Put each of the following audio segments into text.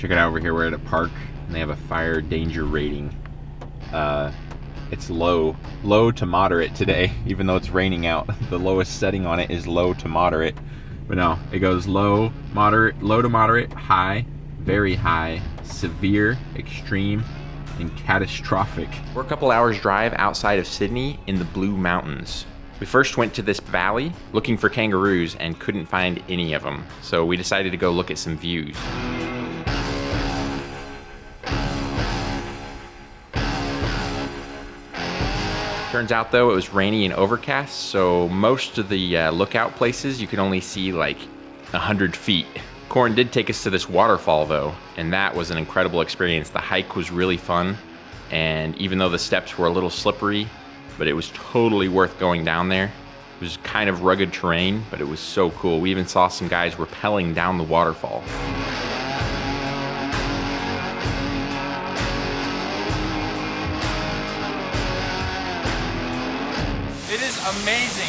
Check it out over here. We're at a park and they have a fire danger rating. It's low to moderate today, even though it's raining out. The lowest setting on it is low to moderate. But no, it goes low to moderate, high, very high, severe, extreme, and catastrophic. We're a couple hours drive outside of Sydney in the Blue Mountains. We first went to this valley looking for kangaroos and couldn't find any of them. So we decided to go look at some views. Turns out though it was rainy and overcast, so most of the lookout places you could only see like 100 feet. Corin did take us to this waterfall though, and that was an incredible experience. The hike was really fun, and even though the steps were a little slippery, but it was totally worth going down there. It was kind of rugged terrain, but it was so cool. We even saw some guys rappelling down the waterfall. It is amazing,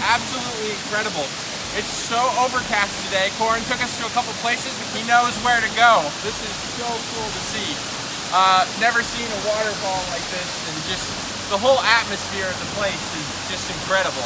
absolutely incredible. It's so overcast today. Corin took us to a couple places. He knows where to go. This is so cool to see. Never seen a waterfall like this, and just the whole atmosphere of the place is just incredible.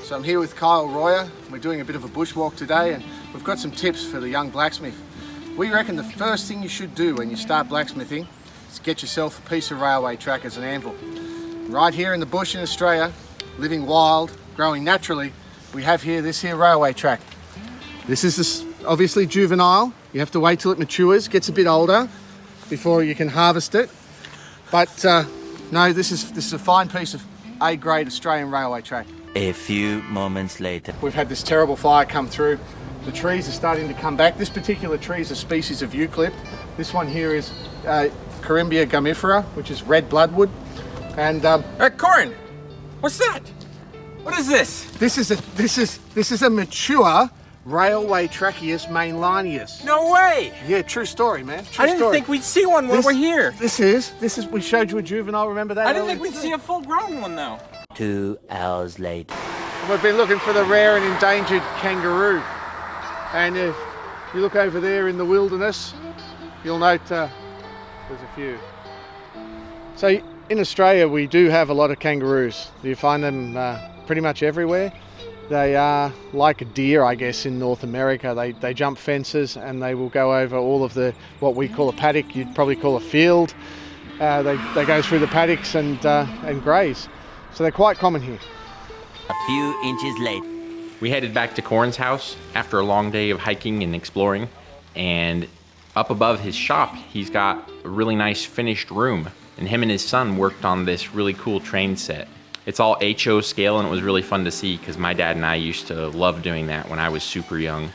So I'm here with Kyle Royer. We're doing a bit of a bushwalk today, and we've got some tips for the young blacksmith. We reckon the first thing you should do when you start blacksmithing is get yourself a piece of railway track as an anvil. Right here in the bush in Australia, living wild, growing naturally, we have here this here railway track. This is obviously juvenile. You have to wait till it matures, gets a bit older before you can harvest it. But no, this is a fine piece of A-grade Australian railway track. A few moments later. We've had this terrible fire come through. The trees are starting to come back. This particular tree is a species of eucalypt. This one here is Corymbia gumifera, which is red bloodwood. And Corin, what's that? What is this? This is a mature railway Tracheus mainlineus. No way! Yeah, true story, man. True I didn't story. think we'd see one when we're here. This is. We showed you a juvenile. Remember that? I didn't think we'd see a full-grown one though. 2 hours later. We've been looking for the rare and endangered kangaroo, and if you look over there in the wilderness, you'll note there's a few. So in Australia we do have a lot of kangaroos. You find them pretty much everywhere. They are like a deer, I guess, in North America. They jump fences and they will go over all of the what we call a paddock. You'd probably call a field. They go through the paddocks and graze. So they're quite common here. A few inches later. We headed back to Corin's house after a long day of hiking and exploring, and up above his shop he's got a really nice finished room, and him and his son worked on this really cool train set. It's all HO scale, and it was really fun to see because my dad and I used to love doing that when I was super young.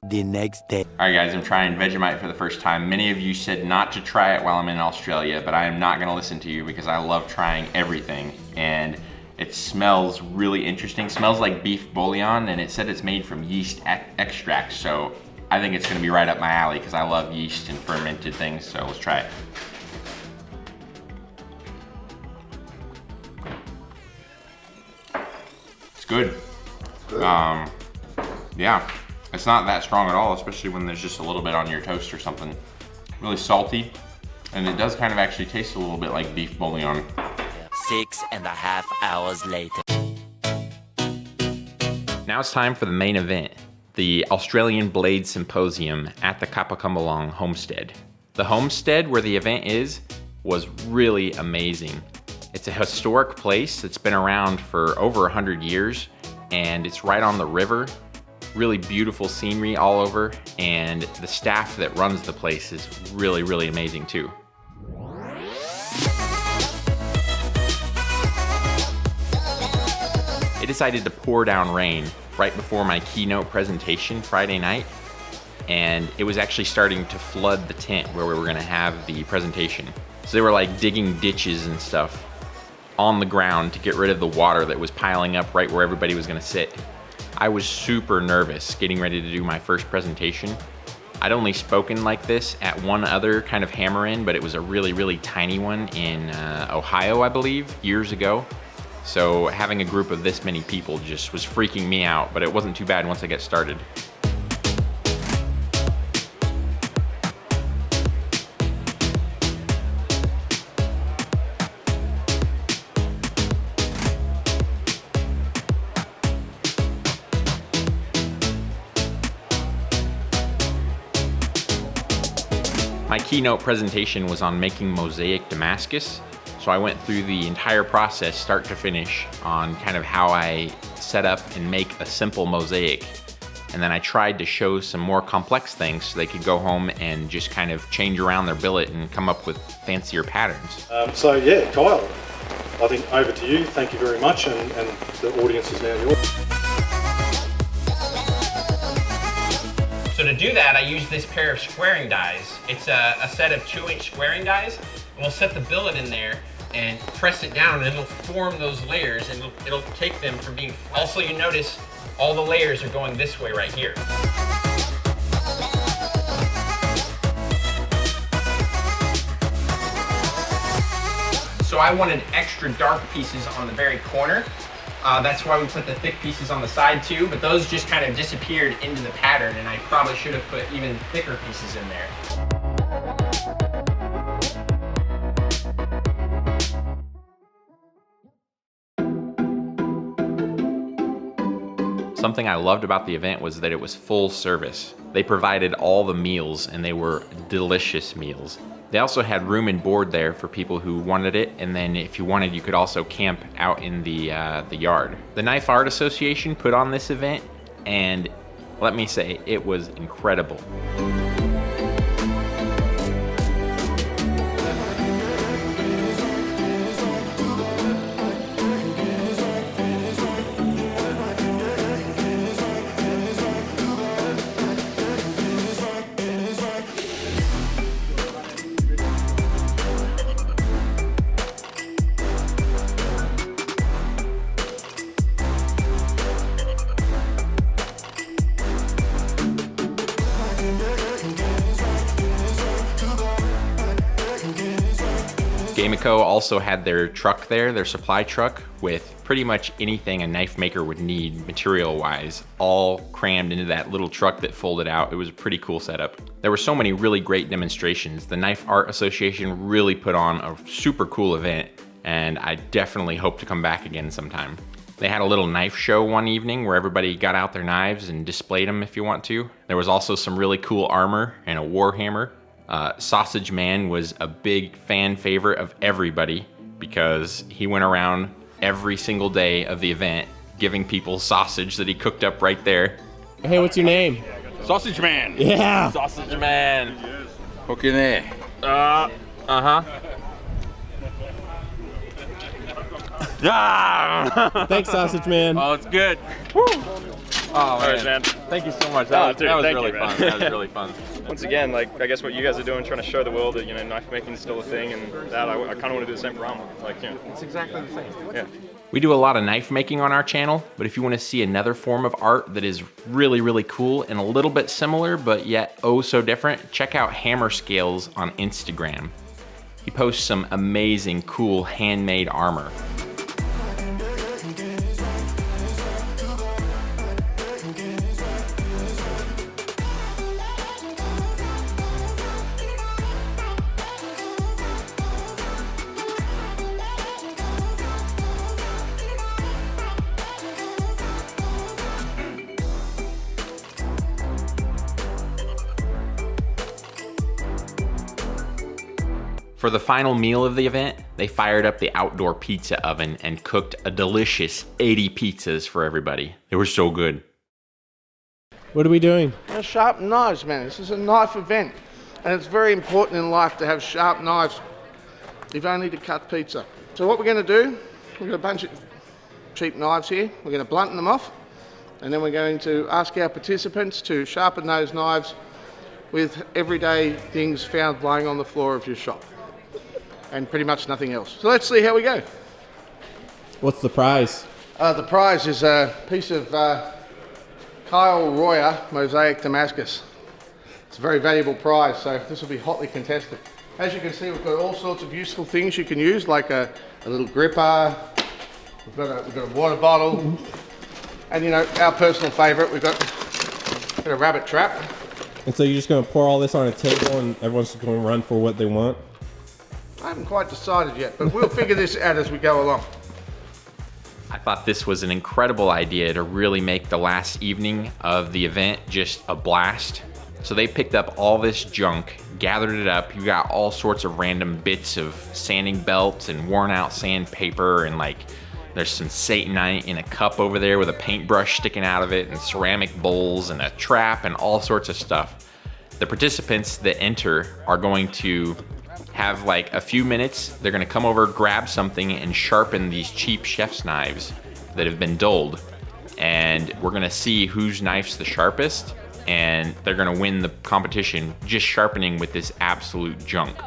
The next day. Alright guys, I'm trying Vegemite for the first time. Many of you said not to try it while I'm in Australia, but I am not gonna listen to you because I love trying everything. And it smells really interesting. It smells like beef bouillon, and it said it's made from yeast extract. So I think it's gonna be right up my alley because I love yeast and fermented things, so let's try it. It's good. Yeah. It's not that strong at all, especially when there's just a little bit on your toast or something. Really salty, and it does kind of actually taste a little bit like beef bouillon. 6.5 hours later. Now it's time for the main event, the Australian Blade Symposium at the Kapakumbalong homestead. The homestead where the event is was really amazing. It's a historic place that's been around for over 100 years, and it's right on the river. Really beautiful scenery all over, and the staff that runs the place is really, really amazing too. it decided to pour down rain right before my keynote presentation Friday night, and it was actually starting to flood the tent where we were gonna have the presentation. So they were like digging ditches and stuff on the ground to get rid of the water that was piling up right where everybody was gonna sit. I was super nervous getting ready to do my first presentation. I'd only spoken like this at one other kind of hammer-in, but it was a really, really tiny one in Ohio, I believe, years ago. So having a group of this many people just was freaking me out, but it wasn't too bad once I got started. My keynote presentation was on making mosaic damascus, so I went through the entire process, start to finish, on kind of how I set up and make a simple mosaic. And then I tried to show some more complex things so they could go home and just kind of change around their billet and come up with fancier patterns. So yeah, Kyle, I think over to you. Thank you very much, and the audience is now yours. So to do that, I use this pair of squaring dies. It's a set of 2-inch squaring dies. And we'll set the billet in there and press it down, and it'll form those layers, and it'll take them from being flat. Also, you notice all the layers are going this way right here. So I wanted extra dark pieces on the very corner. That's why we put the thick pieces on the side too, but those just kind of disappeared into the pattern, and I probably should have put even thicker pieces in there. Something I loved about the event was that it was full service. They provided all the meals, and they were delicious meals. They also had room and board there for people who wanted it, and then if you wanted, you could also camp out in the yard. The Knife Art Association put on this event, and let me say, it was incredible. Gameco also had their truck there, their supply truck, with pretty much anything a knife maker would need material-wise, all crammed into that little truck that folded out. It was a pretty cool setup. There were so many really great demonstrations. The Knife Art Association really put on a super cool event, and I definitely hope to come back again sometime. They had a little knife show one evening where everybody got out their knives and displayed them if you want to. There was also some really cool armor and a war hammer. Sausage Man was a big fan favorite of everybody because he went around every single day of the event giving people sausage that he cooked up right there. Hey, what's your name? Sausage Man. Yeah. Sausage Man. Hook in there. Thanks, Sausage Man. Oh, it's good. Woo! Oh man. Thank you so much. That was really fun. That was really fun. Once again, like I guess what you guys are doing, trying to show the world that knife making is still a thing, and that I kind of want to do the same for armor. It's exactly the same. Yeah. We do a lot of knife making on our channel, but if you want to see another form of art that is really, really cool and a little bit similar, but yet oh so different, check out Hammer Scales on Instagram. He posts some amazing, cool handmade armor. For the final meal of the event, they fired up the outdoor pizza oven and cooked a delicious 80 pizzas for everybody. They were so good. What are we doing? Sharp knives, man. This is a knife event, and it's very important in life to have sharp knives, if only to cut pizza. So what we're going to do, we've got a bunch of cheap knives here. We're going to blunt them off, and then we're going to ask our participants to sharpen those knives with everyday things found lying on the floor of your shop, and pretty much nothing else. So let's see how we go. What's the prize? The prize is a piece of Kyle Royer mosaic Damascus. It's a very valuable prize, so this will be hotly contested. As you can see, we've got all sorts of useful things you can use, like a little gripper. We've got a water bottle, and you know, our personal favourite, we've got a rabbit trap. And so you're just going to pour all this on a table and everyone's just going to run for what they want? I haven't quite decided yet, but we'll figure this out as we go along. I thought this was an incredible idea to really make the last evening of the event just a blast. So they picked up all this junk, gathered it up. You got all sorts of random bits of sanding belts and worn out sandpaper, and like there's some Satanite in a cup over there with a paintbrush sticking out of it, and ceramic bowls and a trap and all sorts of stuff. The participants that enter are going to have like a few minutes. They're gonna come over, grab something, and sharpen these cheap chef's knives that have been dulled. And we're gonna see whose knife's the sharpest, and they're gonna win the competition just sharpening with this absolute junk.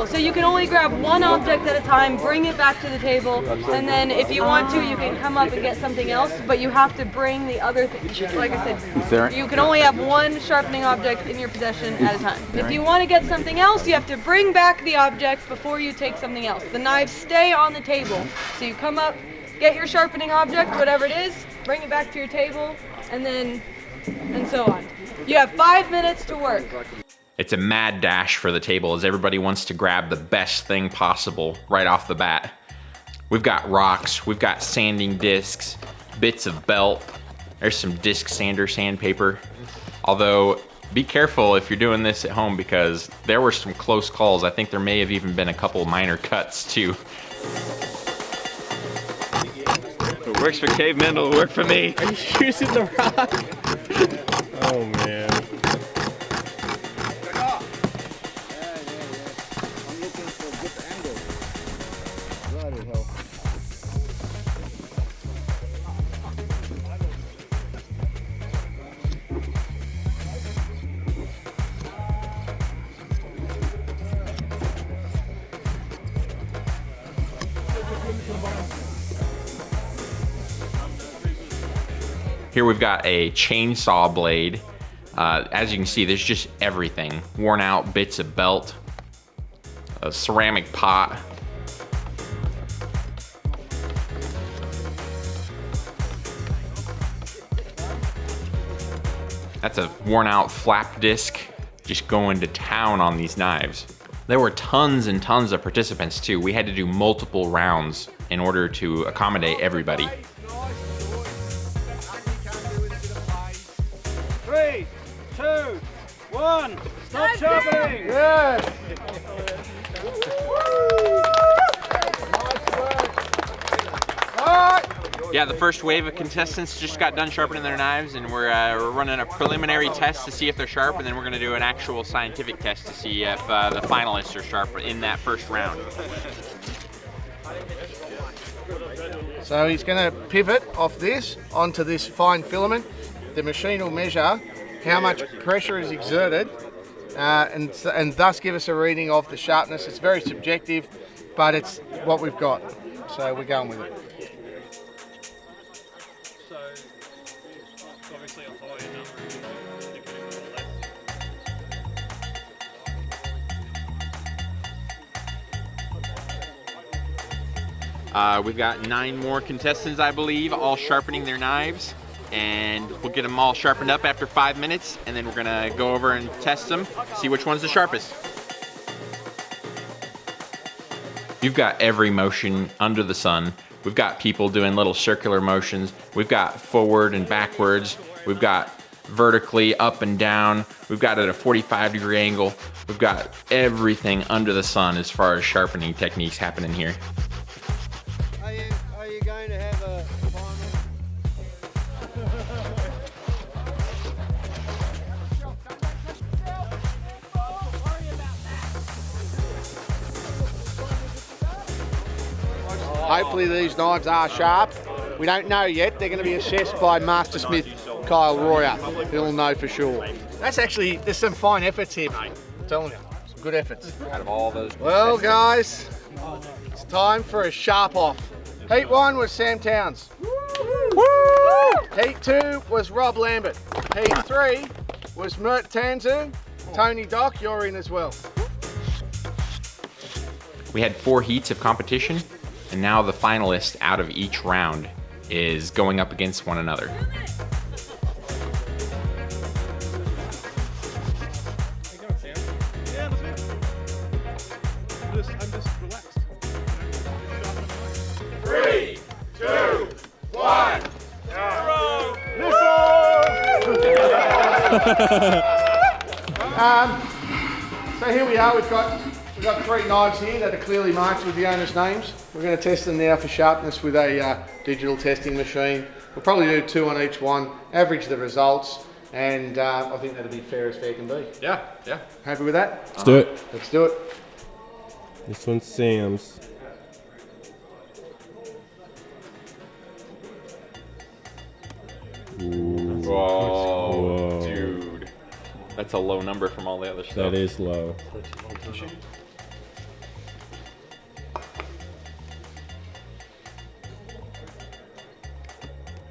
So you can only grab one object at a time, bring it back to the table, and then if you want to, you can come up and get something else, but you have to bring the other thing. Like I said, you can only have one sharpening object in your possession at a time. If you want to get something else, you have to bring back the object before you take something else. The knives stay on the table. So you come up, get your sharpening object, whatever it is, bring it back to your table, and so on. You have 5 minutes to work. It's a mad dash for the table as everybody wants to grab the best thing possible right off the bat. We've got rocks, we've got sanding discs, bits of belt, there's some disc sander sandpaper. Although, be careful if you're doing this at home because there were some close calls. I think there may have even been a couple minor cuts too. If it works for cavemen, it'll work for me. Are you using the rock? Oh man. Here we've got a chainsaw blade. As you can see, there's just everything. Worn out bits of belt, a ceramic pot. That's a worn out flap disc, just going to town on these knives. There were tons and tons of participants too. We had to do multiple rounds in order to accommodate everybody. 3, 2, 1, stop sharpening! Yes! Yeah, the first wave of contestants just got done sharpening their knives, and we're running a preliminary test to see if they're sharp, and then we're going to do an actual scientific test to see if the finalists are sharp in that first round. So he's going to pivot off this onto this fine filament. The machine will measure how much pressure is exerted and thus give us a reading of the sharpness. It's very subjective, but it's what we've got. So we're going with it. So, obviously a higher number. We've got 9 more contestants, I believe, all sharpening their knives. And we'll get them all sharpened up after 5 minutes, and then we're gonna go over and test them, see which one's the sharpest. You've got every motion under the sun. We've got people doing little circular motions. We've got forward and backwards. We've got vertically up and down. We've got it at a 45-degree angle. We've got everything under the sun as far as sharpening techniques happening here. Are you going to have a final? Hopefully these knives are sharp. We don't know yet. They're going to be assessed by Mastersmith Kyle Royer. He'll know for sure. That's actually, there's some fine efforts here, mate. I'm telling you, some good efforts. Out of all those. Well, guys, it's time for a sharp off. Heat 1 was Sam Towns. Heat 2 was Rob Lambert. Heat 3 was Mert Tanzu. Tony Doc, you're in as well. We had 4 heats of competition, and now the finalist out of each round is going up against one another. I'm just relaxed. 3, 2, 1. So here we are, we've got 3 knives here that are clearly marked with the owner's names. We're going to test them now for sharpness with a digital testing machine. We'll probably do 2 on each one, average the results, and I think that'll be fair as fair can be. Yeah, yeah. Happy with that? Let's do it. Let's do it. This one's Sam's. Ooh. Whoa, Whoa. dude. That's a low number from all the other stuff. That is low.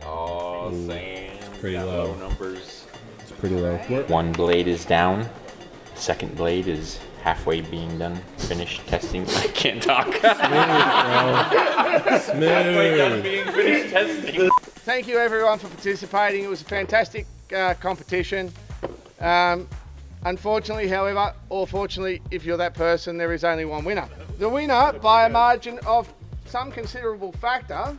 Oh, Sam. pretty got low. low numbers. It's pretty low. One blade is down. Second blade is halfway being done. Finished testing. I can't talk. Halfway done being finished testing. Thank you everyone for participating. It was a fantastic competition. Unfortunately, however, or fortunately, if you're that person, there is only one winner. The winner, by a margin of some considerable factor,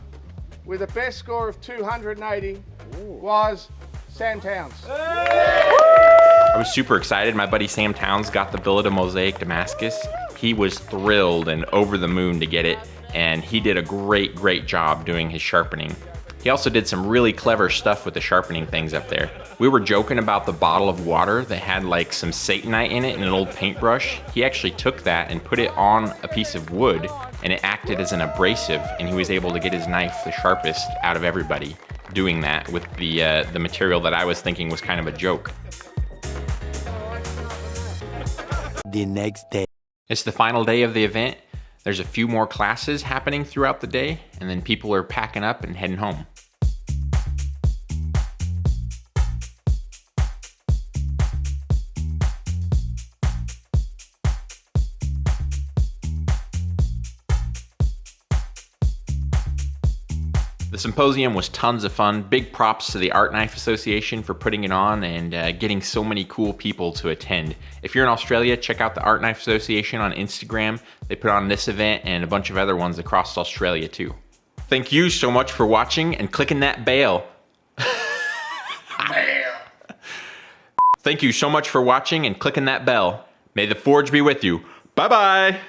with a best score of 280, was Sam Towns. I was super excited. My buddy Sam Towns got the billet of mosaic Damascus. He was thrilled and over the moon to get it, and he did a great job doing his sharpening. He also did some really clever stuff with the sharpening things up there. We were joking about the bottle of water that had like some Satanite in it and an old paintbrush. He actually took that and put it on a piece of wood, and it acted as an abrasive, and he was able to get his knife the sharpest out of everybody doing that with the material that I was thinking was kind of a joke. The next day. It's the final day of the event. There's a few more classes happening throughout the day, and then people are packing up and heading home. The symposium was tons of fun. Big props to the Art Knife Association for putting it on and getting so many cool people to attend. If you're in Australia, check out the Art Knife Association on Instagram. They put on this event and a bunch of other ones across Australia too. Thank you so much for watching and clicking that bell. Thank you so much for watching and clicking that bell. May the forge be with you. Bye-bye.